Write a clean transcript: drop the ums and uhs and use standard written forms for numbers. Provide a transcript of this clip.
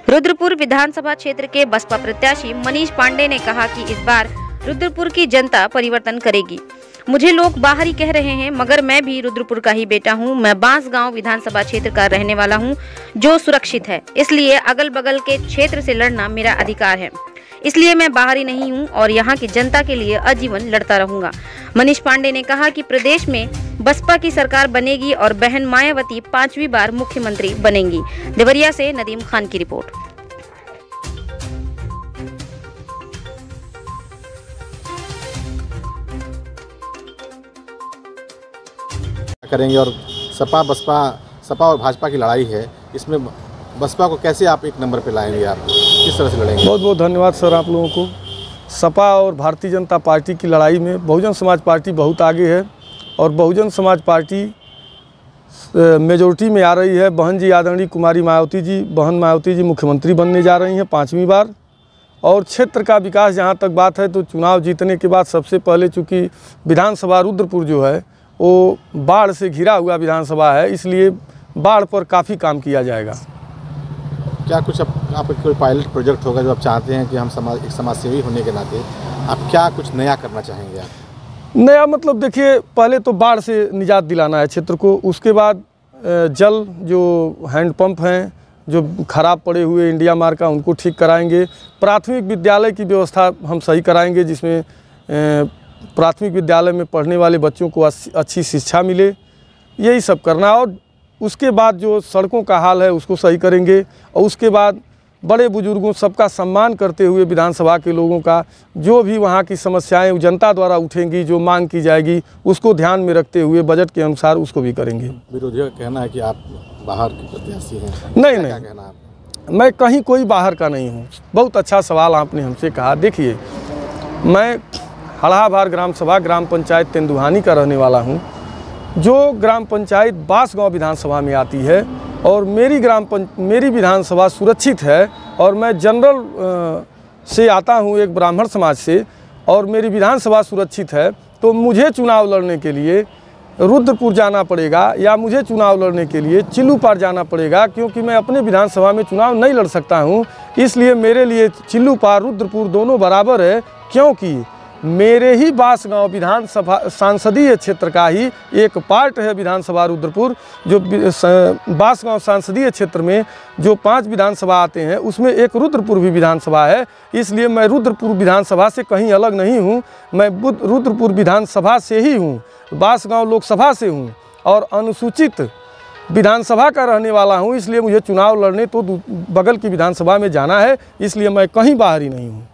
रुद्रपुर विधानसभा क्षेत्र के बसपा प्रत्याशी मनीष पांडे ने कहा कि इस बार रुद्रपुर की जनता परिवर्तन करेगी। मुझे लोग बाहर ही कह रहे हैं, मगर मैं भी रुद्रपुर का ही बेटा हूं। मैं बांसगांव विधानसभा क्षेत्र का रहने वाला हूं, जो सुरक्षित है। इसलिए अगल बगल के क्षेत्र से लड़ना मेरा अधिकार है। इसलिए मैं बाहरी नहीं हूं और यहां की जनता के लिए आजीवन लड़ता रहूंगा। मनीष पांडे ने कहा कि प्रदेश में बसपा की सरकार बनेगी और बहन मायावती 5वीं बार मुख्यमंत्री बनेंगी। देवरिया से नदीम खान की रिपोर्ट। करेंगे और सपा और भाजपा की लड़ाई है, इसमें बसपा को कैसे आप एक नंबर पे लाएंगे, आप किस तरह से लड़ेंगे? बहुत बहुत धन्यवाद सर आप लोगों को। सपा और भारतीय जनता पार्टी की लड़ाई में बहुजन समाज पार्टी बहुत आगे है और बहुजन समाज पार्टी मेजोरिटी में आ रही है। बहन जी आदरणीय कुमारी मायावती जी मुख्यमंत्री बनने जा रही हैं 5वीं बार। और क्षेत्र का विकास जहाँ तक बात है तो चुनाव जीतने के बाद सबसे पहले चूँकि विधानसभा रुद्रपुर जो है वो बाढ़ से घिरा हुआ विधानसभा है, इसलिए बाढ़ पर काफ़ी काम किया जाएगा। क्या कुछ आप कोई पायलट प्रोजेक्ट होगा जो आप चाहते हैं कि हम एक समाज सेवी होने के नाते आप क्या कुछ नया करना चाहेंगे? आप नया मतलब देखिए, पहले तो बाढ़ से निजात दिलाना है क्षेत्र को, उसके बाद जल जो हैंडपंप हैं जो खराब पड़े हुए इंडिया मार्ग का उनको ठीक कराएंगे। प्राथमिक विद्यालय की व्यवस्था हम सही कराएंगे जिसमें प्राथमिक विद्यालय में पढ़ने वाले बच्चों को अच्छी शिक्षा मिले, यही सब करना। और उसके बाद जो सड़कों का हाल है उसको सही करेंगे और उसके बाद बड़े बुजुर्गों सबका सम्मान करते हुए विधानसभा के लोगों का जो भी वहाँ की समस्याएं जनता द्वारा उठेंगी, जो मांग की जाएगी, उसको ध्यान में रखते हुए बजट के अनुसार उसको भी करेंगे। विरोधियों का कहना है कि आप बाहर के प्रत्याशी हैं। नहीं, कहना आप? मैं कहीं कोई बाहर का नहीं हूँ। बहुत अच्छा सवाल आपने हमसे कहा। देखिए, मैं हड़हाभार ग्राम सभा ग्राम पंचायत तेंदुहानी का रहने वाला हूँ, जो ग्राम पंचायत बांसगांव विधानसभा में आती है और मेरी विधानसभा सुरक्षित है और मैं जनरल से आता हूँ, एक ब्राह्मण समाज से, और मेरी विधानसभा सुरक्षित है। तो मुझे चुनाव लड़ने के लिए रुद्रपुर जाना पड़ेगा या मुझे चुनाव लड़ने के लिए चिल्लूपार जाना पड़ेगा, क्योंकि मैं अपने विधानसभा में चुनाव नहीं लड़ सकता हूँ। इसलिए मेरे लिए चिल्लूपार रुद्रपुर दोनों बराबर है, क्योंकि मेरे ही बांसगांव विधानसभा सांसदीय क्षेत्र का ही एक पार्ट है विधानसभा रुद्रपुर। जो बांसगांव सांसदीय क्षेत्र में जो 5 विधानसभा आते हैं उसमें एक रुद्रपुर भी विधानसभा है। इसलिए मैं रुद्रपुर विधानसभा से कहीं अलग नहीं हूं, मैं रुद्रपुर विधानसभा से ही हूं, बांसगांव लोकसभा से हूं और अनुसूचित विधानसभा का रहने वाला हूं। इसलिए मुझे चुनाव लड़ने तो बगल की विधानसभा में जाना है, इसलिए मैं कहीं बाहर ही नहीं हूँ।